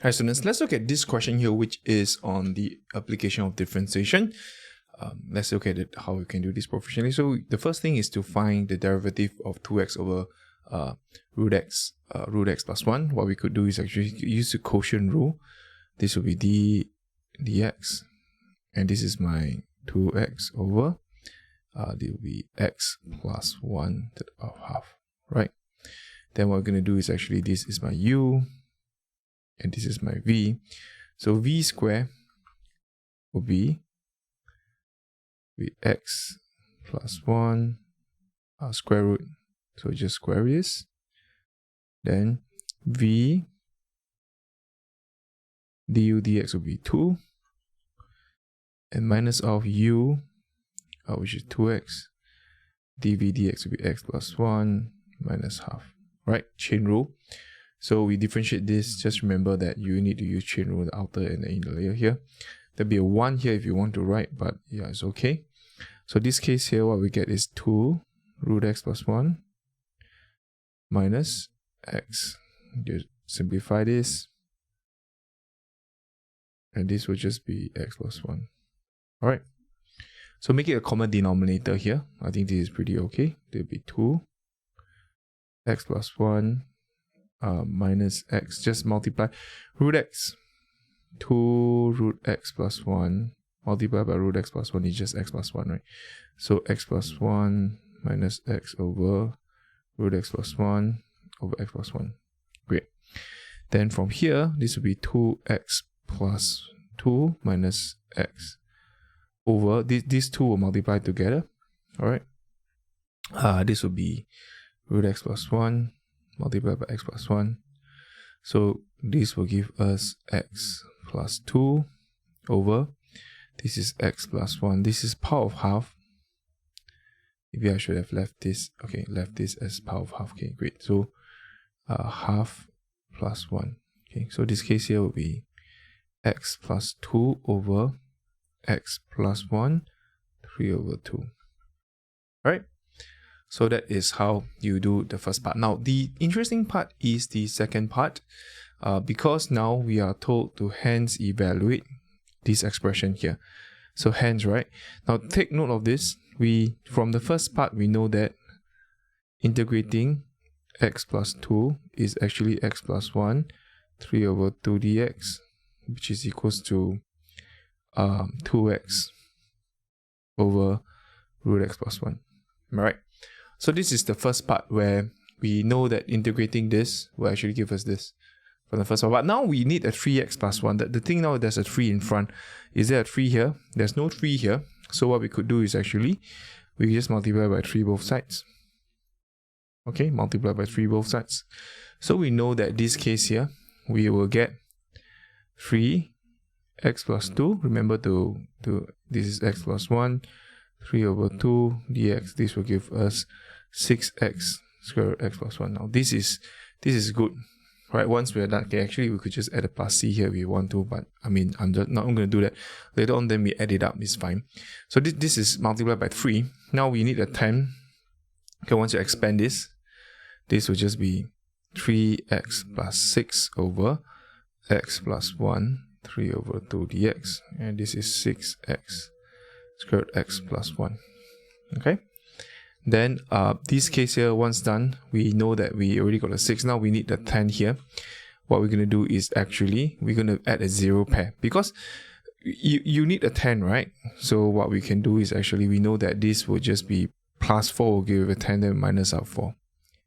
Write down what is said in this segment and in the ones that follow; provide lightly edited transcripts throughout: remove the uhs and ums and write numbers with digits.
Hi students, let's look at this question here, which is on the application of differentiation. Let's look at it, how we can do this proficiently. So the first thing is to find the derivative of 2x over root x plus 1. What we could do is actually use the quotient rule. This will be dx, and this is my 2x over, this will be x plus 1 to the power of half, right? Then what we're going to do is actually, this is my u, and this is my v. So v square will be x plus 1 square root. So just square this. Then v du dx will be 2. And minus of u, which is 2x, dv dx will be x plus 1 minus half. Right? Chain rule. So we differentiate this. Just remember that you need to use chain rule, the outer and the inner layer here. There'll be a 1 here if you want to write, but yeah, it's okay. So this case here, what we get is 2 root x plus 1 minus x. Just simplify this. And this will just be x plus 1. Alright. So make it a common denominator here. I think this is pretty okay. There'll be 2 x plus 1 minus x. Just multiply root x. 2 root x plus 1 multiplied by root x plus 1 is just x plus 1, right? So x plus 1 minus x over root x plus 1 over x plus 1. Great. Then from here, this will be 2x plus 2 minus x over, these two will multiply together. Alright. This will be root x plus 1 multiplied by x plus 1. So this will give us x plus 2 over, this is x plus 1. This is power of half. Maybe I should have left this, okay, left this as power of half. Okay, great. So half plus 1. Okay, so this case here will be x plus 2 over x plus 1, 3 over 2. Alright? So that is how you do the first part. Now, the interesting part is the second part, because now we are told to hence evaluate this expression here. So hence, right? Now take note of this. From the first part, we know that integrating x plus 2 is actually x plus 1, 3 over 2 dx, which is equals to 2x over root x plus 1. Alright? So this is the first part where we know that integrating this will actually give us this from the first one. But now we need a 3x plus 1. The thing now, there's a 3 in front. Is there a 3 here? There's no 3 here. So what we could do is actually, we just multiply by 3 both sides. Okay, multiply by 3 both sides. So we know that this case here, we will get 3x plus 2. Remember this is x plus 1, 3 over 2 dx. This will give us 6x square root x plus 1. Now this is good, right? Once we're done, okay, actually we could just add a plus c here if we want to, but I mean, I'm not going to do that. Later on, then we add it up, it's fine. So this is multiplied by 3. Now we need a 10. Okay, once you expand this will just be 3x plus 6 over x plus 1, 3 over 2 dx, and this is 6x square root x plus 1. Okay, then this case here, once done, we know that we already got a 6. Now we need the 10 here. What we're going to do is actually, we're going to add a 0 pair, because you need a 10, right? So what we can do is actually, we know that this will just be plus 4 will give a 10, then minus out 4,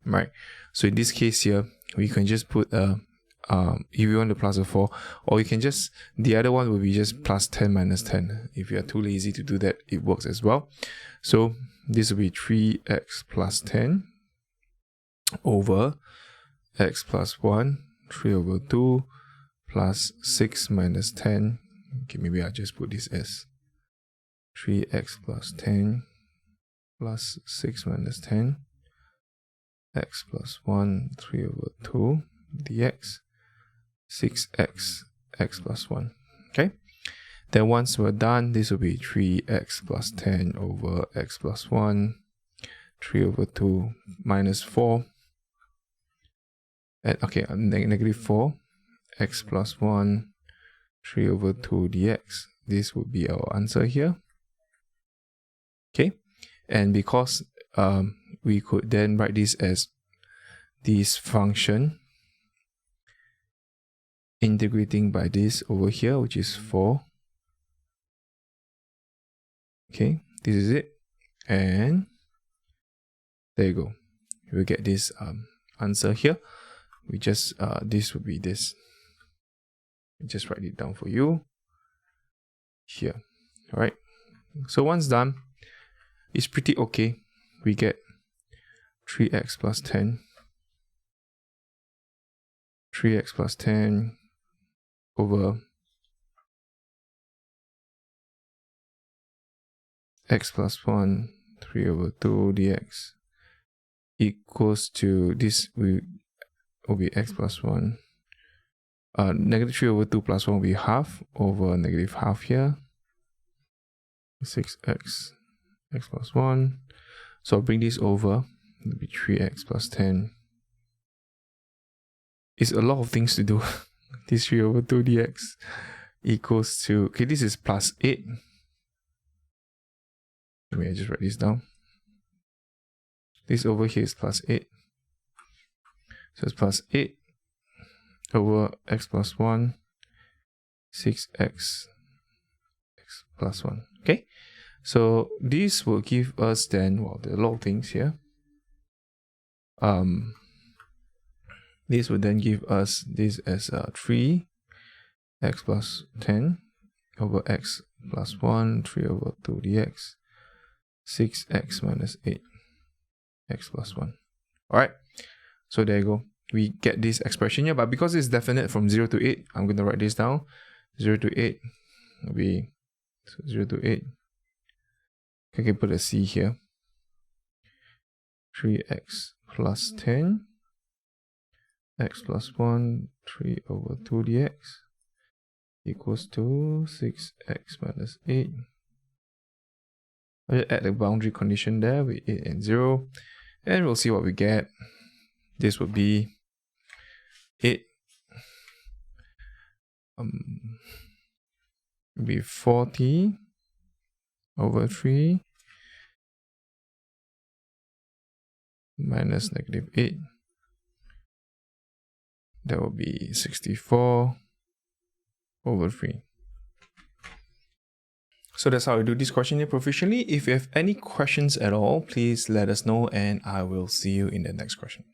right? So in this case here, we can just put a if you want to plus a 4, or you can just, the other one will be just plus 10 minus 10. If you are too lazy to do that, it works as well. So this will be 3x plus 10 over x plus 1, 3 over 2 plus 6 minus 10. Okay, maybe I'll just put this as 3x plus 10 plus 6 minus 10, x plus 1, 3 over 2 dx, 6x x plus 1. Okay, then once we're done, this will be 3x plus 10 over x plus 1, 3 over 2 minus 4, and okay, negative 4 x plus 1, 3 over 2 dx. This would be our answer here. Okay, and because we could then write this as this function integrating by this over here, which is 4. Okay, this is it, and there you go. We get this answer here. We just this would be this. Just write it down for you here. All right, so once done, it's pretty okay. We get 3x plus 10 over x plus 1, 3 over 2 dx equals to this will be x plus 1. Negative 3 over 2 plus 1 will be half over negative half here. 6x x plus 1. So I'll bring this over. It'll be 3x plus 10. It's a lot of things to do. This 3 over 2 dx equals to, okay, this is plus 8. Let me just write this down. This over here is plus 8. So it's plus 8 over x plus 1, 6x x plus 1. Okay, so this will give us then, well, there are a lot of things here. This would then give us this as 3x plus 10 over x plus 1, 3 over 2 dx, 6x minus 8, x plus 1. Alright, so there you go. We get this expression here, but because it's definite from 0 to 8, I'm going to write this down. 0 to 8 will be 0 to 8. I can put a C here. 3x plus 10, x plus 1, 3 over 2 dx equals to 6x minus 8. I'll add a boundary condition there with 8 and 0, and we'll see what we get. This would be 8 be 40 over 3 minus negative 8. That will be 64 over 3. So that's how I do this question here proficiently. If you have any questions at all, please let us know and I will see you in the next question.